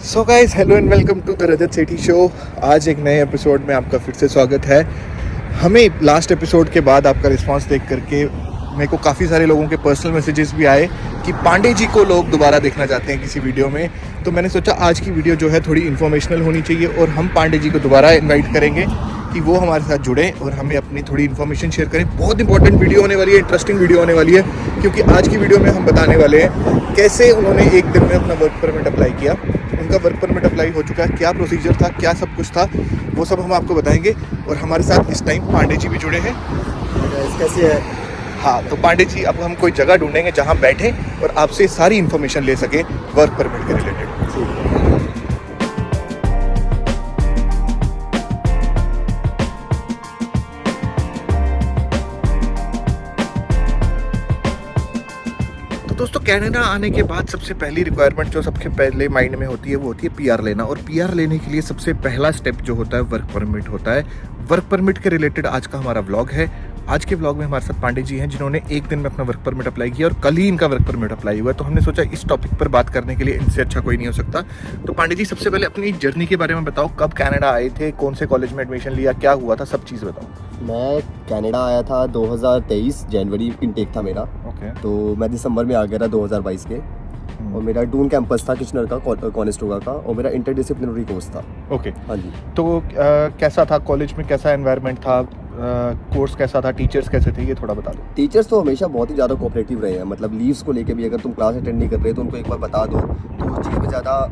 So guys, hello and welcome to the Rajat Sethi show. आज एक नए एपिसोड में आपका फिर से स्वागत है। हमें लास्ट एपिसोड के बाद आपका रिस्पांस देख करके मेरे को काफ़ी सारे लोगों के पर्सनल मैसेजेस भी आए कि पांडे जी को लोग दोबारा देखना चाहते हैं किसी वीडियो में। तो मैंने सोचा आज की वीडियो जो है थोड़ी इन्फॉर्मेशनल होनी चाहिए और हम पांडे जी को दोबारा इन्वाइट करेंगे कि वो हमारे साथ जुड़ें और हमें अपनी थोड़ी इन्फॉर्मेशन शेयर करें। बहुत इंपॉर्टेंट वीडियो होने वाली है, इंटरेस्टिंग वीडियो होने वाली है, क्योंकि आज की वीडियो में हम बताने वाले हैं कैसे उन्होंने एक दिन में अपना वर्क परमिट अप्लाई किया। उनका वर्क परमिट अप्लाई हो चुका है, क्या प्रोसीजर था, क्या सब कुछ था, वो सब हम आपको बताएंगे। और हमारे साथ इस टाइम पांडे जी भी जुड़े हैं। कैसे है? हाँ, तो पांडे जी अब हम कोई जगह ढूंढेंगे जहाँ बैठे और आपसे सारी इन्फॉर्मेशन ले सके वर्क परमिट के रिलेटेड। तो दोस्तों, कनाडा आने के बाद सबसे पहली रिक्वायरमेंट जो सबसे पहले माइंड में होती है वो होती है पीआर लेना। और पीआर लेने के लिए सबसे पहला स्टेप जो होता है वर्क परमिट होता है। वर्क परमिट के रिलेटेड आज का हमारा व्लॉग है। आज के व्लॉग में हमारे साथ पांडे जी हैं जिन्होंने एक दिन में अपना वर्क परमिट अप्लाई किया और कल ही इनका वर्क परमिट अप्लाई हुआ। तो हमने सोचा इस टॉपिक पर बात करने के लिए इनसे अच्छा कोई नहीं हो सकता। तो पांडे जी, सबसे पहले अपनी जर्नी के बारे में बताओ। कब कनाडा आए थे, कौन से कॉलेज में एडमिशन लिया, क्या हुआ था, सब चीज़ बताओ। मैं कनाडा आया था 2023 जनवरी इनटेक था मेरा। ओके। तो मैं दिसंबर में आ गया था 2022 के। और मेरा डून कैंपस था किचनर का, कॉनेस्टोगा का, और मेरा इंटरडिसिप्लिनरी कोर्स था। ओके। हाँ जी। तो कैसा था कॉलेज में, कैसा एनवायरनमेंट था, कोर्स कैसा था, टीचर्स कैसे थे, ये थोड़ा बता दो। टीचर्स तो हमेशा बहुत ही ज़्यादा कोऑपरेटिव रहे हैं। मतलब लीव्स को लेके भी अगर तुम क्लास अटेंड नहीं कर रहे तो उनको एक बार बता दो तो उस चीज़ में ज़्यादा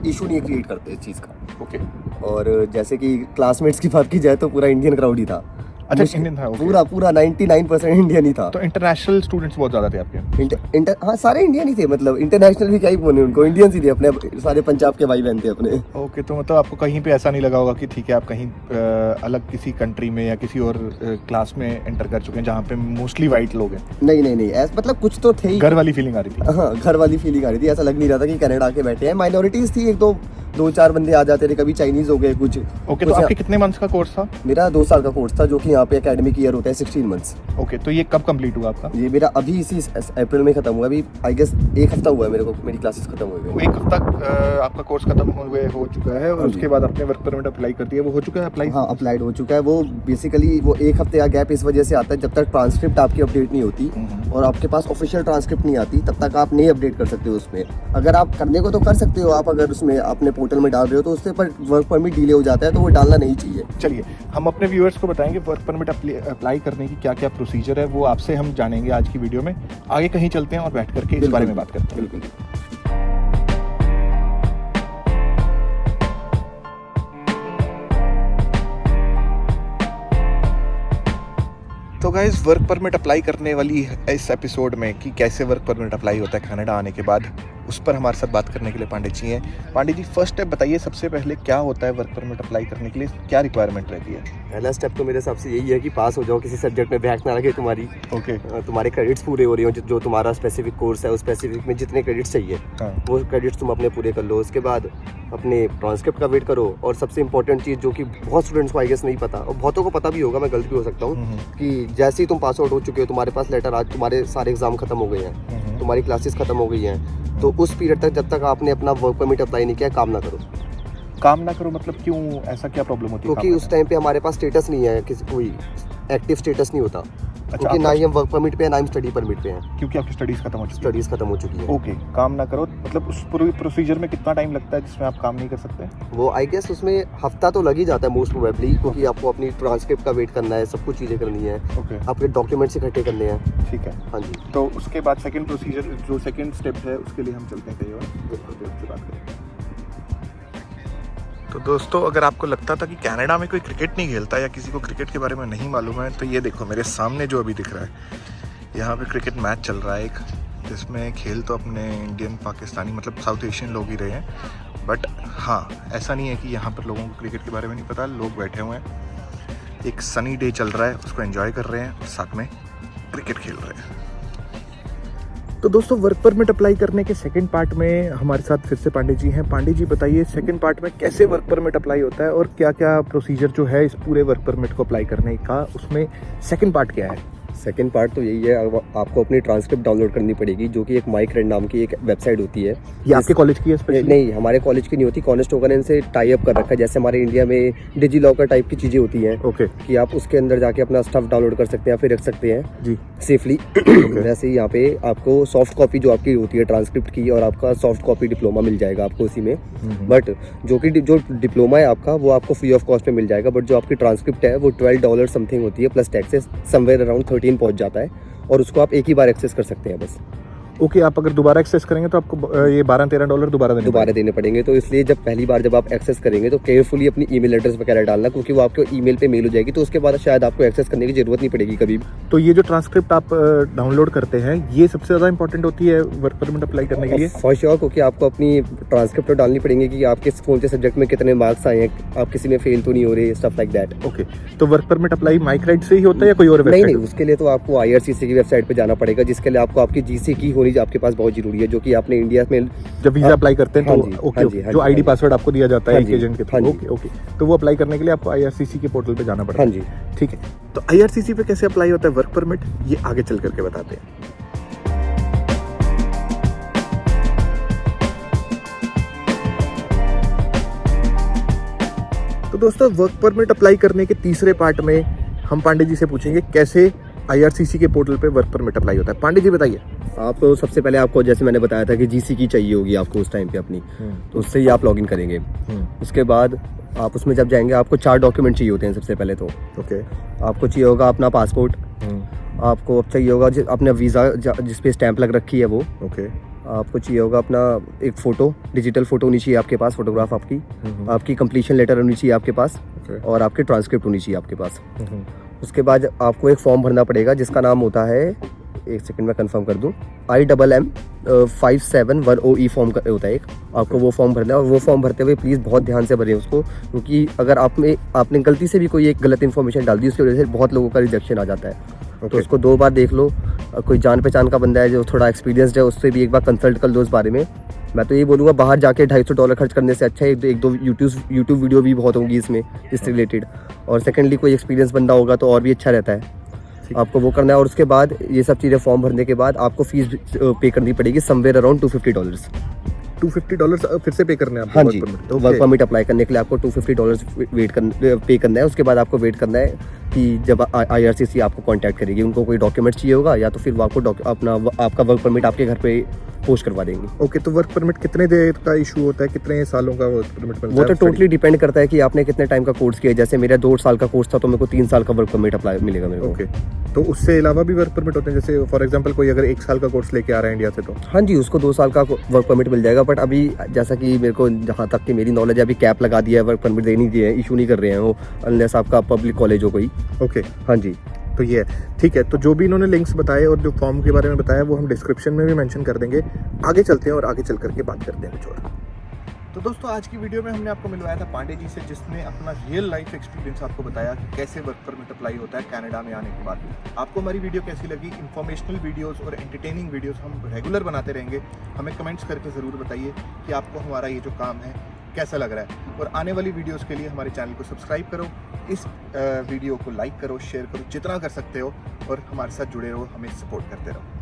इशू नहीं क्रिएट करते इस चीज़ का। ओके। और जैसे कि क्लासमेट्स की बात की जाए तो पूरा इंडियन क्राउड ही था। अच्छा, इंडियन था? पूरा 99% इंडियन ही था। तो इंटरनेशनल स्टूडेंट्स बहुत ज़्यादा थे आपके? हाँ, सारे इंडियन ही थे। मतलब इंटरनेशनल भी क्या ही बोले, उनको इंडियंस ही थे, अपने सारे पंजाब के भाई बहन थे अपने। ओके। तो मतलब आपको कहीं पे ऐसा नहीं लगा होगा कि ठीक है आप कहीं अलग किसी कंट्री में या किसी और क्लास में एंटर कर चुके हैं जहाँ पे मोस्टली वाइट लोग हैं? नहीं ऐसा मतलब कुछ तो थे ही। घर वाली फीलिंग आ रही थी? हाँ, घर वाली फीलिंग आ रही थी। ऐसा लग नहीं रहा था कि कनाडा आके बैठे हैं। माइनॉरिटीज थी, एक दो चार बंदे आ जाते थे, कभी चाइनीज हो गए कुछ। ओके। तो आपके कितने मंथ्स का कोर्स था? मेरा 2 साल का कोर्स था, जो कि यहाँ पे एकेडमिक ईयर होता है 16 मंथ्स। ओके। तो ये कब कंप्लीट हुआ आपका? ये मेरा अभी इसी अप्रैल में खत्म हुआ। अभी आई गेस 1 हफ्ता हुआ है मेरे को, मेरी क्लासेस खत्म हुए हुए। 1 हफ्ता आपका कोर्स खत्म हो चुका है और उसके बाद आपने वर्क परमिट अप्लाई कर दिया। वो हो चुका है अप्लाई? हाँ, अप्लाइड हो चुका है। वो बेसिकली वो 1 हफ्ते का गैप इस वजह से आता है, जब तक ट्रांसक्रिप्ट आपकी अपडेट नहीं होती और आपके पास ऑफिशियल ट्रांसक्रिप्ट नहीं आती तब तक आप नहीं अपडेट कर सकते हो उसमें। अगर आप करने को तो कर सकते हो, आप अगर उसमें अपने पोर्टल में डाल रहे हो तो उससे पर वर्क परमिट डिले हो जाता है, तो वो डालना नहीं चाहिए। चलिए, हम अपने व्यूअर्स को बताएंगे वर्क परमिट अप्लाई करने की क्या क्या प्रोसीजर है, वो आपसे हम जानेंगे आज की वीडियो में। आगे कहीं चलते हैं और बैठ करके इस बारे में बात करते हैं। बिल्कुल। तो गाइस, वर्क परमिट अप्लाई करने वाली इस एपिसोड में कि कैसे वर्क परमिट अप्लाई होता है कनाडा आने के बाद, उस पर हमारे साथ बात करने के लिए पांडे जी हैं। पांडे जी, फर्स्ट स्टेप बताइए, सबसे पहले क्या होता है वर्क परमिट अप्लाई करने के लिए, क्या रिक्वायरमेंट रहती है? पहला स्टेप तो मेरे हिसाब से यही है कि पास हो जाओ, किसी सब्जेक्ट में बैक ना लगे तुम्हारी। ओके। तुम्हारे क्रेडिट्स पूरे हो रहे हो, जो तुम्हारा स्पेसिफिक कोर्स है उस स्पेसिफिक में जितने क्रेडिट्स चाहिए वो क्रेडिट्स तुम अपने पूरे कर लो। उसके बाद अपने ट्रांसक्रिप्ट का वेट करो। और सबसे इंपॉर्टेंट चीज़ जो कि बहुत स्टूडेंट्स को आई गेस नहीं पता, और बहुतों को पता भी होगा, मैं गलत भी हो सकता हूँ, कि जैसे ही तुम पास आउट हो चुके हो, तुम्हारे पास लेटर आज, तुम्हारे सारे एग्जाम खत्म हो गए हैं, तुम्हारी क्लासेस खत्म हो गई हैं, तो उस पीरियड तक जब तक आपने अपना वर्क परमिट अप्लाई नहीं किया, काम ना करो। काम ना करो मतलब क्यों, ऐसा क्या प्रॉब्लम होती है? क्योंकि उस टाइम पे हमारे पास स्टेटस नहीं है, किसी कोई एक्टिव स्टेटस नहीं होता। क्योंकि ना ही हम वर्क परमिट पे हैं, ना ही स्टडी परमिट पे हैं, क्योंकि आपकी स्टडीज खत्म हो चुकी है। स्टडीज खत्म हो चुकी है। ओके। काम ना करो मतलब उस पूरी प्रोसीजर में कितना टाइम लगता है जिसमें आप काम नहीं कर सकते? वो आई गेस उसमें हफ्ता तो लग ही जाता है मोस्ट प्रोबेबली, क्योंकि आपको अपनी ट्रांसक्रिप्ट का वेट करना है, सब कुछ चीज़ें करनी है, ओके। आपके डॉक्यूमेंट्स इकट्ठे करने हैं। ठीक है। हाँ जी। तो उसके बाद सेकंड प्रोसीजर, जो सेकंड स्टेप है, उसके लिए हम चलते हैं कहीं और बात करेंगे। तो दोस्तों, अगर आपको लगता था कि कनाडा में कोई क्रिकेट नहीं खेलता या किसी को क्रिकेट के बारे में नहीं मालूम है, तो ये देखो मेरे सामने जो अभी दिख रहा है, यहाँ पे क्रिकेट मैच चल रहा है एक, जिसमें खेल तो अपने इंडियन पाकिस्तानी मतलब साउथ एशियन लोग ही रहे हैं। बट हाँ, ऐसा नहीं है कि यहाँ पर लोगों को क्रिकेट के बारे में नहीं पता। लोग बैठे हुए हैं, एक सनी डे चल रहा है, उसको एंजॉय कर रहे हैं और साथ में क्रिकेट खेल रहे हैं। तो दोस्तों, वर्क परमिट अप्लाई करने के सेकंड पार्ट में हमारे साथ फिर से पांडे जी हैं। पांडे जी, बताइए सेकंड पार्ट में कैसे वर्क परमिट अप्लाई होता है और क्या क्या प्रोसीजर जो है इस पूरे वर्क परमिट को अप्लाई करने का, उसमें सेकंड पार्ट क्या है? सेकंड पार्ट तो यही है, आपको अपनी ट्रांसक्रिप्ट डाउनलोड करनी पड़ेगी, जो कि एक माइक्रेड नाम की एक वेबसाइट होती है। ये आपके कॉलेज की है स्पेशली? नहीं, हमारे कॉलेज की नहीं होती, कॉर्नरस्टोन इनसे टाई अप कर रखा है। जैसे हमारे इंडिया में डिजी लॉकर टाइप की चीज़ें होती हैं, ओके, कि आप उसके अंदर जाके अपना स्टफ डाउनलोड कर सकते हैं, फिर रख सकते हैं जी सेफली। वैसे ही यहाँ पे आपको सॉफ्ट कॉपी जो आपकी होती है ट्रांसक्रिप्ट की, और आपका सॉफ्ट कॉपी डिप्लोमा मिल जाएगा आपको उसी में। बट जो डिप्लोमा है आपका, वो आपको फ्री ऑफ कॉस्ट में मिल जाएगा। बट जो आपकी ट्रांसक्रिप्ट है वो $12 समथिंग होती है, प्लस टैक्सेस समवेयर अराउंड 13 पहुंच जाता है, और उसको आप एक ही बार एक्सेस कर सकते हैं बस। ओके, आप अगर दोबारा एक्सेस करेंगे तो आपको ये $12-13 दोबारा देने पड़ेंगे। तो इसलिए जब पहली बार जब आप एक्सेस करेंगे तो केयरफुली अपनी ईमेल एड्रेस वगैरह डालना, क्योंकि वो आपके ईमेल पे मेल हो जाएगी, तो उसके बाद शायद आपको एक्सेस करने की जरूरत नहीं पड़ेगी कभी भी। तो ये जो ट्रांसक्रिप्ट आप डाउनलोड करते हैं, ये सबसे ज़्यादा इंपॉर्टेंट होती है वर्क परमिट अप्लाई करने के लिए? फॉर श्योर, क्योंकि आपको अपनी ट्रांसक्रिप्ट तो डालनी पड़ेंगी कि आपके कौन से सब्जेक्ट में कितने मार्क्स आए हैं, आप किसी में फेल तो नहीं हो रहे, स्टफ लाइक दैट। ओके, तो वर्क परमिट अप्लाई माइक्रेड से ही होता है या कोई और नहीं वेबसाइट? नहीं, उसके लिए तो आपको IRCC की वेबसाइट पे जाना पड़ेगा, जिसके लिए आपको आपकी GC की होनी आपके पास बहुत जरूरी है, जो कि आपने इंडिया में जब वीजा अप्लाई करते हैं तो ओके, जो आईडी पासवर्ड आपको दिया जाता है एजेंट के थ्रू, ओके ओके, तो वो अप्लाई करने के लिए आपको IRCC के पोर्टल पे जाना पड़ता है। हाँ जी, ठीक है। तो IRCC पे कैसे अप्लाई होता है वर्क परमिट, ये आगे चल करके बताते हैं। तो दोस्तों, वर्क परमिट अप्लाई करने के तीसरे पार्ट में हम पांडे जी से पूछेंगे कैसे IRCC के पोर्टल पे वर्क परमिट अप्लाई होता है। पांडे जी बताइए। आप सबसे पहले आपको, जैसे मैंने बताया था कि GC की चाहिए होगी आपको उस टाइम पे अपनी, तो उससे ही आप लॉगिन करेंगे। उसके बाद आप उसमें जब जाएंगे, आपको 4 डॉक्यूमेंट चाहिए होते हैं सबसे पहले तो। ओके, आपको चाहिए होगा अपना पासपोर्ट, आपको चाहिए होगा अपना वीज़ा जिस पे स्टैंप लग रखी है वो। ओके, आपको चाहिए होगा अपना एक फ़ोटो, डिजिटल फ़ोटो होनी चाहिए आपके पास, फोटोग्राफ आपकी कंप्लीशन लेटर होनी चाहिए आपके पास, और आपकी ट्रांसक्रिप्ट होनी चाहिए आपके पास। उसके बाद आपको एक फॉर्म भरना पड़ेगा जिसका नाम होता है, एक सेकंड में कंफर्म कर दूं, IMM 5710E फॉर्म होता है एक, आपको वो फॉर्म भरना है। और वो फॉर्म भरते हुए प्लीज़ बहुत ध्यान से भरें उसको, क्योंकि अगर आपने गलती से भी कोई एक गलत इन्फॉर्मेशन डाल दी, उसकी वजह से बहुत लोगों का रिजेक्शन आ जाता है। तो उसको 2 बार देख लो। कोई जान पहचान का बंदा है जो थोड़ा एक्सपीरियंसड है, उससे भी एक बार कंसल्ट कर लो इस बारे में। मैं तो ये बोलूँगा, बाहर जाके $250 खर्च करने से अच्छा है एक दो यूट्यूब वीडियो भी बहुत होंगी इसमें इससे रिलेटेड। और सेकेंडली कोई एक्सपीरियंस बंदा होगा तो और भी अच्छा रहता है। आपको वो करना है, और उसके बाद ये सब चीज़ें फॉर्म भरने के बाद आपको फीस पे करनी पड़ेगी समवेयर अराउंड $250। $250 फिर से पे करने हैं आपको? हाँ जी, वर्क परमिट अप्लाई करने के लिए आपको $250 पे करना है। उसके बाद आपको वेट करना है कि जब IRCC आपको कांटेक्ट करेगी, उनको कोई डॉक्यूमेंट चाहिए होगा, या तो फिर वो आपको आपका वर्क परमिट आपके घर पे पोस्ट करवा देंगे। ओके, तो वर्क परमिट कितने देर का इशू होता है, कितने सालों का वर्क परमिट मिलता है? वो तो टोटली डिपेंड करता है कि आपने कितने टाइम का कोर्स किया है। जैसे मेरा 2 साल का कोर्स था, तो मेरे को 3 साल का वर्क परमिट अप्लाई मिलेगा मेरे को। ओके, तो उससे अलावा भी वर्क परमिट होते हैं? जैसे फॉर एग्जांपल कोई अगर 1 साल का कोर्स लेके आ रहा है इंडिया से, तो हाँ जी, उसको 2 साल का वर्क परमिट मिल जाएगा। बट अभी जैसा कि मेरे को, जहाँ तक कि मेरी नॉलेज है, अभी कैप लगा दिया है, वर्क परमिट दे नहीं दिए, इशू नहीं कर रहे हैं वो, अनलेस आपका पब्लिक कॉलेज हो कोई। ओके, हाँ जी, तो ये है। ठीक है, तो जो भी इन्होंने लिंक्स बताए और जो फॉर्म के बारे में बताया, वो हम डिस्क्रिप्शन में भी मेंशन कर देंगे। आगे चलते हैं और आगे चल करके बात करते हैं कुछ और। तो दोस्तों, आज की वीडियो में हमने आपको मिलवाया था पांडे जी से, जिसने अपना रियल लाइफ एक्सपीरियंस आपको बताया कि कैसे वर्क परमिट अप्लाई होता है कनाडा में आने के बाद। आपको हमारी वीडियो कैसी लगी? इन्फॉर्मेशनल वीडियोस और एंटरटेनिंग वीडियोस हम रेगुलर बनाते रहेंगे। हमें कमेंट्स करके ज़रूर बताइए कि आपको हमारा ये जो काम है कैसा लग रहा है। और आने वाली वीडियोस के लिए हमारे चैनल को सब्सक्राइब करो, इस वीडियो को लाइक करो, शेयर करो, जितना कर सकते हो, और हमारे साथ जुड़े रहो, हमें सपोर्ट करते रहो।